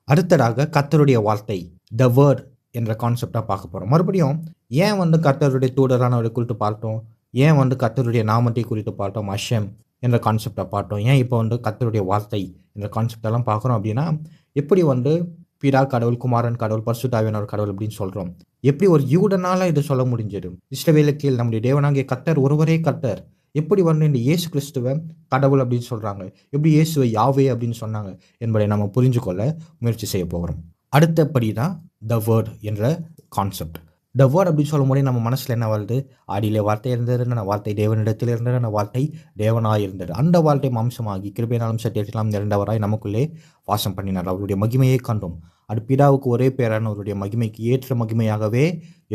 அடுத்ததாக கர்த்தருடைய வார்த்தை, த வேர்ட் என்ற கான்செப்டா பார்க்க போறோம். மறுபடியும் ஏன் கர்த்தருடைய தூதரானவரை குறித்து பார்த்தோம்? ஏன் கர்த்தருடைய நாமத்தை குறித்து பார்த்தோம்? அஷம் என்ற கான்செப்ட பார்த்தோம். ஏன் இப்போ கர்த்தருடைய வார்த்தை என்ற கான்செப்ட் எல்லாம் பார்க்குறோம் அப்படின்னா, எப்படி பிதா கடவுள், குமாரன் கடவுள், பரிசுத்த ஆவியானவர் கடவுள் அப்படின்னு சொல்றோம். எப்படி ஒரு யூதனால இத சொல்ல முடிஞ்சது? இஸ்ரவேலுக்கு நம்முடைய தேவனாகிய கர்த்தர் ஒருவரே கர்த்தர். எப்படி இந்த இயேசு கிறிஸ்துவ கடவுள் அப்படின்னு சொல்றாங்க? எப்படி இயேசுவை யாவே அப்படின்னு சொன்னாங்க? என்பதை நம்ம புரிஞ்சு கொள்ள முயற்சி செய்ய போகிறோம். அடுத்தபடி தான் த வேர்ட் என்ற கான்செப்ட். த வேர்ட் அப்படின்னு சொல்லும்போதே நம்ம மனசுல என்ன வருது? ஆதியிலே வார்த்தை இருந்தது, அந்த வார்த்தை தேவனிடத்தில் இருந்தது, அந்த வார்த்தை தேவனாய் இருந்தது. அந்த வார்த்தை மாம்சமாகி கிருபையினாலும் சத்தியத்தினாலும் நிறைந்தவராய் நமக்குள்ளே வாசம் பண்ணினார். அவருடைய மகிமையை கண்டோம். அது பிதாவுக்கு ஒரே பேரானவருடைய மகிமைக்கு ஏற்ற மகிமையாகவே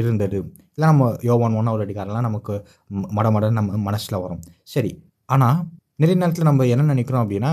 இருந்தது. இல்லை நம்ம யோவான் 1வது அதிகாரம்லாம் நமக்கு மடமடன்னு நம்ம மனசுல வரும். சரி, ஆனா நிறைய நேரத்தில் நம்ம என்ன நினைக்கிறோம் அப்படின்னா,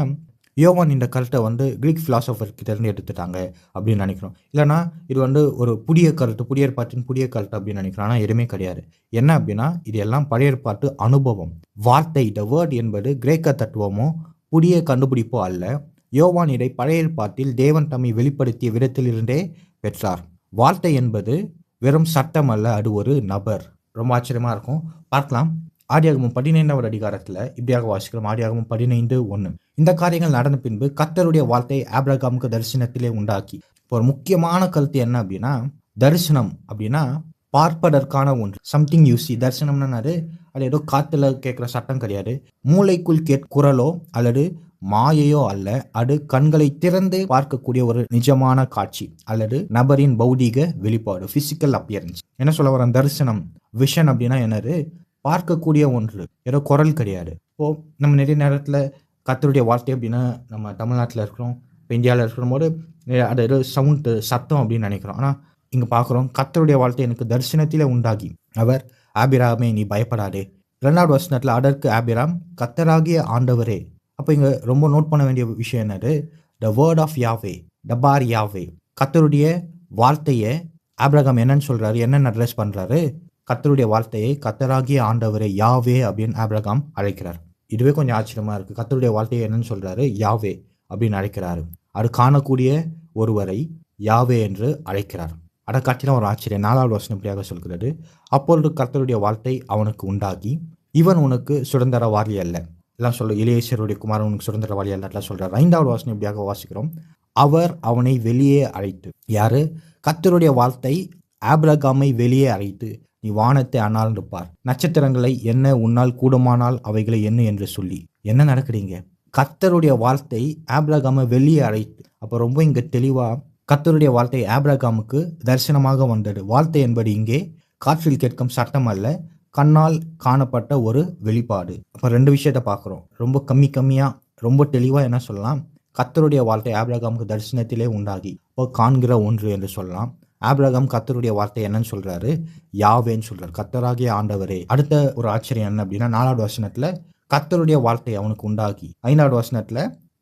யோவான் இந்த கருத்தை கிரீக் பிலாசபர் கிட்ட இருந்து எடுத்துட்டாங்க அப்படின்னு நினைக்கிறோம். இல்லைனா இது ஒரு புதிய கருத்து, புதிய ஏற்பாட்டின் புதிய கருத்து அப்படின்னு நினைக்கிறோம். ஆனால் எதுவுமே கிடையாது. என்ன அப்படின்னா, இது எல்லாம் பழைய ஏற்பாட்டு அனுபவம். வார்த்தை, த வேர்ட் என்பது கிரேக்க தத்துவமோ புதிய கண்டுபிடிப்போ அல்ல. யோவான் இதை பழைய ஏற்பாட்டில் தேவன் தம்மை வெளிப்படுத்திய விதத்திலிருந்தே பெற்றார். வார்த்தை என்பது வெறும் சட்டம் அல்ல, அது ஒரு நபர். ரொம்ப ஆச்சரியமா இருக்கும். பார்க்கலாம். ஆதியாகமம் 15வது அதிகாரத்தில் இப்படியாக வாசிக்கிறோம். ஆதியாகமம் 15:1. இந்த காரியங்கள் நடந்த பின்பு கர்த்தருடைய வார்த்தை ஆபிரகாமுக்கு தரிசனத்திலே உண்டாக்கி. இப்போ ஒரு முக்கியமான கருத்து என்ன அப்படின்னா, தரிசனம் அப்படின்னா பார்ப்பதற்கான ஒன்று. Something you see. தரிசனம்னா அது ஏதோ காத்துல கேட்கிற சட்டம் கிடையாது. மூளைக்குள் குரலோ அல்லது மாயையோ அல்ல. அது கண்களை திறந்து பார்க்கக்கூடிய ஒரு நிஜமான காட்சி அல்லது நபரின் பௌதீக வெளிப்பாடு, பிசிக்கல் அப்பியரன்ஸ். என்ன சொல்ல வர? தரிசனம், விஷன் அப்படின்னா என்னது? பார்க்கக்கூடிய ஒன்று, ஏதோ குரல் கிடையாது. இப்போ நம்ம நிறைய நேரத்தில் கர்த்தருடைய வார்த்தை அப்படின்னா நம்ம தமிழ்நாட்டில் இருக்கிறோம், இப்போ இந்தியாவில் இருக்கிற போது அது ஏதோ சவுண்டு, சத்தம் அப்படின்னு நினைக்கிறோம். ஆனால் இங்கே பார்க்குறோம், கர்த்தருடைய வார்த்தை எனக்கு தரிசனத்திலே உண்டாகி அவர், ஆபிராமே நீ பயப்படாதே. 2வது வசனத்தில் அதற்கு ஆபிராம், கர்த்தராகிய ஆண்டவரே. அப்போ இங்கே ரொம்ப நோட் பண்ண வேண்டிய விஷயம் என்னது? த வேர்ட் ஆஃப் யாவே, த பார் யாவே. கர்த்தருடைய வார்த்தையை ஆபிரகாம் என்னன்னு சொல்றாரு, என்னென்ன அட்ரஸ் பண்றாரு? கர்த்தருடைய வார்த்தையை கர்த்தராகிய ஆண்டவரை யாவே அப்படின்னு ஆபிரகாம் அழைக்கிறார். இதுவே கொஞ்சம் ஆச்சரியமா இருக்கு. கர்த்தருடைய வார்த்தையை என்னன்னு சொல்றாரு? யாவே அப்படின்னு அழைக்கிறாரு. அது காணக்கூடிய ஒருவரை யாவே என்று அழைக்கிறார். அதை காட்டிலும் ஒரு ஆச்சரியம். 4வது வசனம் இப்படியாக சொல்கிறது, அப்பொழுது கர்த்தருடைய வார்த்தை அவனுக்கு உண்டாகி, இவன் உனக்கு சுதந்திரவாளி அல்ல. எல்லாம் சொல்ல, எலியேசருடைய குமாரன் உனக்கு சுதந்திரவாளி அல்ல எல்லாம் சொல்றாரு. 5வது வசனம் இப்படியாக வாசிக்கிறோம், அவர் அவனை வெளியே அழைத்து. யாரு? கர்த்தருடைய வார்த்தை ஆபிரகாமை வெளியே அழைத்து, நீ வானத்தை அண்ணாந்து பார், நட்சத்திரங்களை என்ன உன்னால் கூடுமானால் அவைகளை என்ன என்று சொல்லி. என்ன நடக்குறீங்க? கர்த்தருடைய வார்த்தை ஆபிரகாமை வெளியே அழைத்து. அப்போ ரொம்ப இங்க தெளிவா கர்த்தருடைய வார்த்தை ஆபிரகாமுக்கு தரிசனமாக வந்தது. வார்த்தை என்பது இங்கே காற்றில் கேட்கும் சட்டம் அல்ல, கண்ணால் காணப்பட்ட ஒரு வெளிப்பாடு. அப்போ 2 விஷயத்த பார்க்குறோம். ரொம்ப கம்மியா ரொம்ப தெளிவா என்ன சொல்லலாம்? கர்த்தருடைய வார்த்தை ஆபிரகாமுக்கு தரிசனத்திலே உண்டாகி, இப்போ காண்கிற ஒன்று என்று சொல்லலாம். ஆபிரகாம் கர்த்தருடைய வார்த்தை என்னன்னு சொல்றாரு? யாவேன்னு சொல்றாரு, கர்த்தராகிய ஆண்டவரே. அடுத்த ஒரு ஆச்சரியம் என்ன அப்படின்னா, 4வது வசனத்துல கர்த்தருடைய வார்த்தை அவனுக்கு உண்டாகி, 5வது வசனத்துல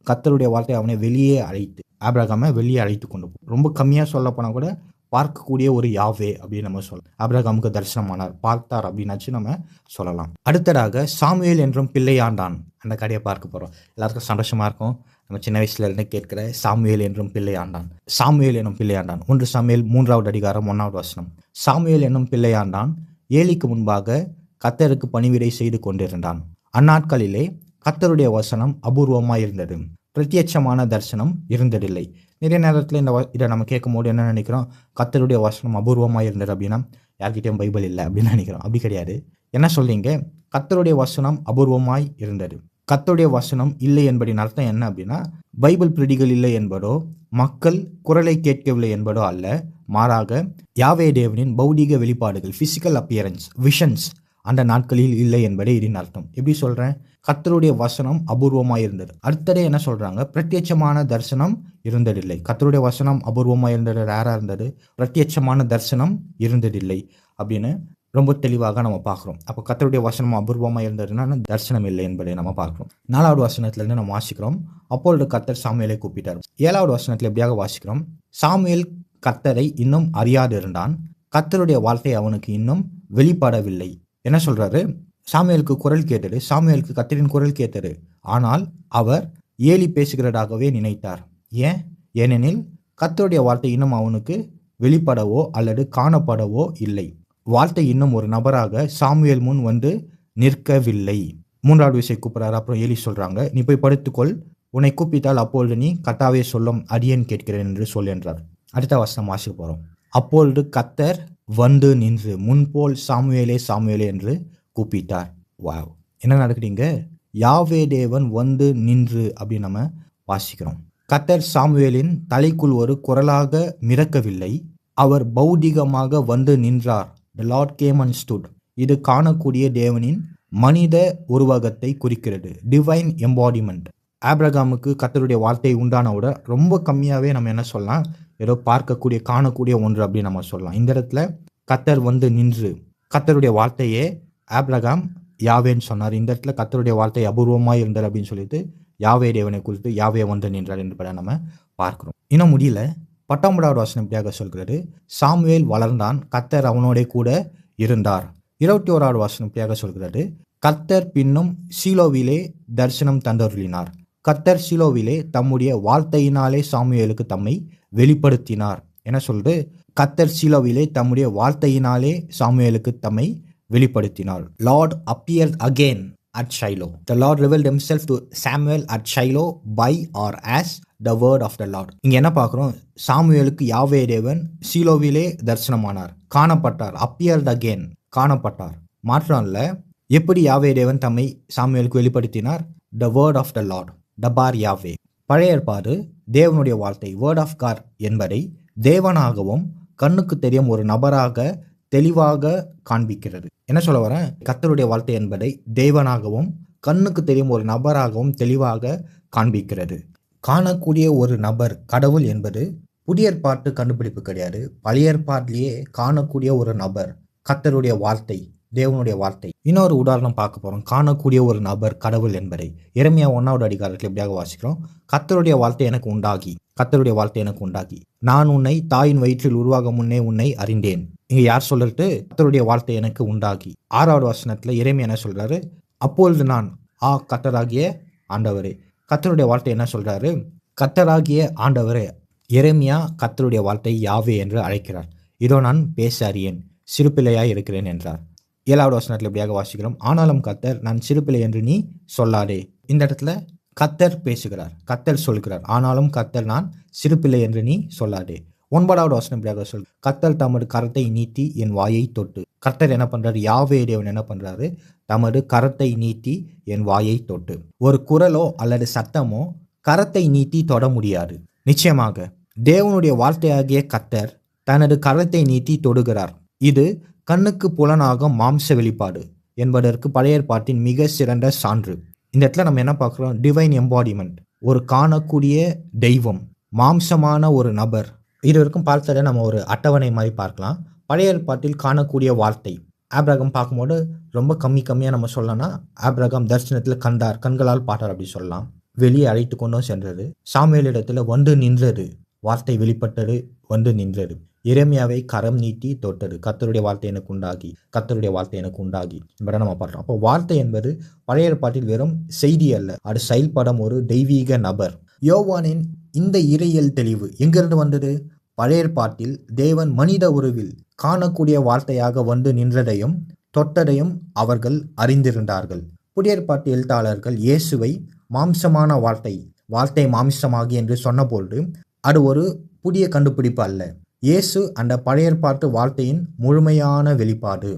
கர்த்தருடைய வார்த்தை அவனை வெளியே அழைத்து, ஆபிரகாமை வெளியே அழைத்து கொண்டு போ. ரொம்ப கம்மியா சொல்ல போனா கூட பார்க்கக்கூடிய ஒரு யாவே அப்படின்னு நம்ம சொல்லலாம். ஆபிரகாமுக்கு தரிசனமானார், பார்த்தார் அப்படின்னாச்சு நம்ம சொல்லலாம். அடுத்ததாக சாமுவேல் என்றும் பிள்ளையாண்டான் அந்த கதையை பார்க்க போறோம். எல்லாருக்கும் சந்தோஷமா இருக்கும். நம்ம சின்ன வயசுல இருந்து கேட்கிற சாமுவேல் என்றும் பிள்ளையாண்டான். சாமுவேல் என்னும் பிள்ளையாண்டான். 1 சாமுவேல் 3வது அதிகாரம் 1வது வசனம். சாமுவேல் என்னும் பிள்ளையாண்டான் ஏலிக்கு முன்பாக கர்த்தருக்கு பணிவிடை செய்து கொண்டிருந்தான். அந்நாட்களிலே கர்த்தருடைய வசனம் அபூர்வமாய் இருந்தது, பிரத்யட்சமான தரிசனம் இருந்ததில்லை. நிறைய நேரத்தில் இதை நம்ம கேட்கும் போது என்ன நினைக்கிறோம்? கர்த்தருடைய வசனம் அபூர்வமாய் இருந்தது அப்படின்னா யார்கிட்டயும் பைபிள் இல்லை அப்படின்னு நினைக்கிறோம். அப்படி கிடையாது. என்ன சொல்றீங்க? கர்த்தருடைய வசனம் அபூர்வமாய் இருந்தது. கர்த்தருடைய வசனம் இல்லை என்பதின் அர்த்தம் என்ன அப்படின்னா, பைபிள் பிரதிகள் இல்லை என்பதோ, மக்கள் குரலை கேட்கவில்லை என்பதோ அல்ல. மாறாக யாவே தேவனின் பௌதீக வெளிப்பாடுகள், பிசிக்கல் அப்பியரன்ஸ், விஷன்ஸ் அந்த நாட்களில் இல்லை என்பதே இதன் அர்த்தம். எப்படி சொல்றேன்? கர்த்தருடைய வசனம் அபூர்வமாய் இருந்தது. அடுத்ததே என்ன சொல்றாங்க? பிரத்யட்சமான தரிசனம் இருந்ததில்லை. கர்த்தருடைய வசனம் அபூர்வமாய் இருந்தது, ரேரா இருந்தது. பிரத்யட்சமான தரிசனம் இருந்ததில்லை அப்படின்னு ரொம்ப தெளிவாக நம்ம பார்க்குறோம். அப்போ கர்த்தருடைய வசனம் அபூர்வமாக இருந்ததுன்னா தரிசனம் இல்லை என்பதை நம்ம பார்க்குறோம். 4வது வசனத்திலிருந்து நம்ம வாசிக்கிறோம், அப்பொழுது கர்த்தர் சாமுவேலை கூப்பிட்டார். 7வது வசனத்தில் எப்படியாக வாசிக்கிறோம், சாமுவேல் கர்த்தரை இன்னும் அறியாது இருந்தான், கர்த்தருடைய வார்த்தை அவனுக்கு இன்னும் வெளிப்படவில்லை. என்ன சொல்றாரு? சாமுவேலுக்கு குரல் கேட்டது, சாமுவேலுக்கு கர்த்தரின் குரல் கேட்டது. ஆனால் அவர் ஏலி பேசுகிறதாகவே நினைத்தார். ஏனெனில் கர்த்தருடைய வார்த்தை இன்னும் அவனுக்கு வெளிப்படவோ அல்லது காணப்படவோ இல்லை. வார்த்தை இன்னும் ஒரு நபராக சாமுவேல் முன் வந்து நிற்கவில்லை. 3வது விசை கூப்பிடுறாரு. அப்புறம் ஏலி சொல்றாங்க, நீ போய் படுத்துக்கொள், உன்னை கூப்பிட்டால் அப்பொழுது நீ கர்த்தாவே சொல்லும், அடியேன் கேட்கிறேன் என்று சொல் என்றார். அடுத்த வசனம் வாசிக்க போறோம். அப்பொழுது கர்த்தர் வந்து நின்று முன்போல் சாமுவேலே சாமுவேலே என்று கூப்பிட்டார். வாவ், என்ன நடக்குதுங்க? யாவே தேவன் வந்து நின்று அப்படின்னு நம்ம வாசிக்கிறோம். கர்த்தர் சாமுவேலின் தலைக்குள் ஒரு குரலாக மிரக்கவில்லை, அவர் பௌதிகமாக வந்து நின்றார். The Lord came and stood. இது காணக்கூடிய தேவனின் மனித உருவகத்தை குறிக்கிறது. Divine embodiment. ஆபிரகாமுக்கு கர்த்தருடைய வார்த்தை உண்டானவிட ரொம்ப கம்மியாகவே நம்ம என்ன சொல்லலாம், ஏதோ பார்க்கக்கூடிய காணக்கூடிய ஒன்று அப்படின்னு நம்ம சொல்லலாம். இந்த இடத்துல கர்த்தர் வந்து நின்று, கர்த்தருடைய வார்த்தையே ஆபிரகாம் யாவேன்னு சொன்னார். இந்த இடத்துல கர்த்தருடைய வார்த்தை அபூர்வமாக இருந்தார் அப்படின்னு சொல்லிட்டு யாவே தேவனை குறித்து யாவே வந்து நின்றார் என்பதை நம்ம பார்க்கிறோம். இன்னும் முடியல. 19வது வசனம் இப்படியாக சொல்கிறது, சாமுவேல் வளர்ந்தான், கர்த்தர் அவனோட கூட இருந்தார். 21வது வசனம் இப்படியாக சொல்கிறது, கர்த்தர் பின்னும் சீலோவிலே தரிசனம் தந்தருளினார். கர்த்தர் சீலோவிலே தம்முடைய வார்த்தையினாலே சாமுவேலுக்கு தம்மை வெளிப்படுத்தினார். என்ன சொல்றது? கர்த்தர் சீலோவிலே தம்முடைய வார்த்தையினாலே சாமுவேலுக்கு தம்மை வெளிப்படுத்தினார். Lord appeared again at Shiloh. The Lord revealed himself to Samuel at Shiloh by or as the word of the Lord. இங்க என்ன பார்க்கிறோம்? சாமுவேலுக்கு யாவே தேவன் சீலோவிலே தரிசனமானார், காணப்பட்டார். appeared again, காணப்பட்டார். மாற்றம் இல்ல. எப்படி யாவே தேவன் தம்மை சாமுவேலுக்கு வெளிப்படுத்தினார்? The word of the Lord, டபார் யாவே. பழைய ஏற்பாடு தேவனுடைய வார்த்தை, வேர்ட் ஆஃப் காட் என்பதை தேவனாகவும் கண்ணுக்கு தெரியும் ஒரு நபராக தெளிவாக காண்பிக்கிறது. என்ன சொல்ல வரேன்? கர்த்தருடைய வார்த்தை என்பதை தேவனாகவும் கண்ணுக்கு தெரியும் ஒரு நபராகவும் தெளிவாக காண்பிக்கிறது. காணக்கூடிய ஒரு நபர் கடவுள் என்பது புதிய ஏற்பாட்டு கண்டுபிடிப்பு கிடையாது. பழைய ஏற்பாட்டிலேயே காணக்கூடிய ஒரு நபர் கர்த்தருடைய வார்த்தை, தேவனுடைய வார்த்தை. இன்னொரு உதாரணம் பார்க்க போறோம். காணக்கூடிய ஒரு நபர் கடவுள் என்பதை எரேமியா 1வது அதிகாரத்தில் எப்படியாக வாசிக்கிறோம்? கர்த்தருடைய வார்த்தை எனக்கு உண்டாகி, கர்த்தருடைய வார்த்தை எனக்கு உண்டாகி, நான் உன்னை தாயின் வயிற்றில் உருவாக முன்னே உன்னை அறிந்தேன். இங்க யார் சொல்றது? கர்த்தருடைய வார்த்தை எனக்கு உண்டாகி. 6வது வசனத்துல எரேமியா என்ன சொல்றாரு? அப்பொழுது நான் கர்த்தராகிய ஆண்டவரே. கர்த்தருடைய வார்த்தை என்ன சொல்றாரு? கர்த்தராகிய ஆண்டவரே. எரேமியா கர்த்தருடைய வார்த்தை யாவே என்று அழைக்கிறார். இதோ நான் பேச அறியேன், சிறு பிள்ளையாய் இருக்கிறேன் என்றார். 7வது வசனத்தில் எப்படியாக வாசிக்கிறோம்? ஆனாலும் கர்த்தர் நான் சிறு பிள்ளை என்று நீ சொல்லாதே. இந்த இடத்துல கர்த்தர் பேசுகிறார், கர்த்தர் சொல்கிறார். ஆனாலும் கர்த்தர் நான் சிறு பிள்ளை என்று நீ சொல்லாதே. 9வது வசனம் இப்படியாக சொல், கர்த்தர் தமது கரத்தை நீட்டி என் வாயை தொட்டு. கர்த்தர் என்ன பண்றாரு? யாவே தேவன் என்ன பண்றாரு? தமது கரத்தை நீட்டி என் வாயை தொட்டு. ஒரு குரலோ அல்லது சத்தமோ கரத்தை நீட்டி தொட முடியாது. நிச்சயமாக தேவனுடைய வார்த்தையாகிய கர்த்தர் தனது கரத்தை நீட்டி தொடுகிறார். இது கண்ணுக்கு புலனாகும் மாம்ச வெளிப்பாடு என்பதற்கு பழைய ஏற்பாட்டின் மிக சிறந்த சான்று. இந்த இடத்துல நம்ம என்ன பார்க்குறோம்? Divine embodiment. ஒரு காணக்கூடிய தெய்வம், மாம்சமான ஒரு நபர். இது வரைக்கும் பார்த்ததை நம்ம ஒரு அட்டவணை மாதிரி பார்க்கலாம். பழைய ஏற்பாட்டில் காணக்கூடிய வார்த்தை ஆபிரகாம் பார்க்கும்போது ரொம்ப கம்மியாக நம்ம சொல்லலாம்னா, ஆபிரகாம் தரிசனத்தில் கண்டார், கண்களால் பார்த்தார் அப்படி சொல்லலாம். வெளியே அழைத்து கொண்டும் சென்றது. சாமுவேல் இடத்துல வந்து நின்றது, வார்த்தை வெளிப்பட்டது, வந்து நின்றது. எரேமியாவை கரம் நீட்டி தொட்டது. கர்த்தருடைய வார்த்தை எனக்கு உண்டாகி, கர்த்தருடைய வார்த்தை எனக்கு உண்டாகி என்பதை நம்ம பார்க்கிறோம். அப்போ வார்த்தை என்பது பழைய ஏற்பாட்டில் வெறும் செய்தி அல்ல, அது செயல்படும் ஒரு தெய்வீக நபர். யோவானின் இந்த இறையியல் தெளிவு எங்கிருந்து வந்தது? பழைய ஏற்பாட்டில் தேவன் மனித உருவில் காணக்கூடிய வார்த்தையாக வந்து நின்றதையும் தொட்டதையும் அவர்கள் அறிந்திருந்தார்கள். புதிய ஏற்பாட்டு எழுத்தாளர்கள் இயேசுவை மாம்சமான வார்த்தை, வார்த்தை மாம்சமாகி என்று சொன்னபோது அது ஒரு புதிய கண்டுபிடிப்பு அல்ல. இயேசு அந்த பழைய ஏற்பாட்டு வார்த்தையின் முழுமையான வெளிப்பாடு.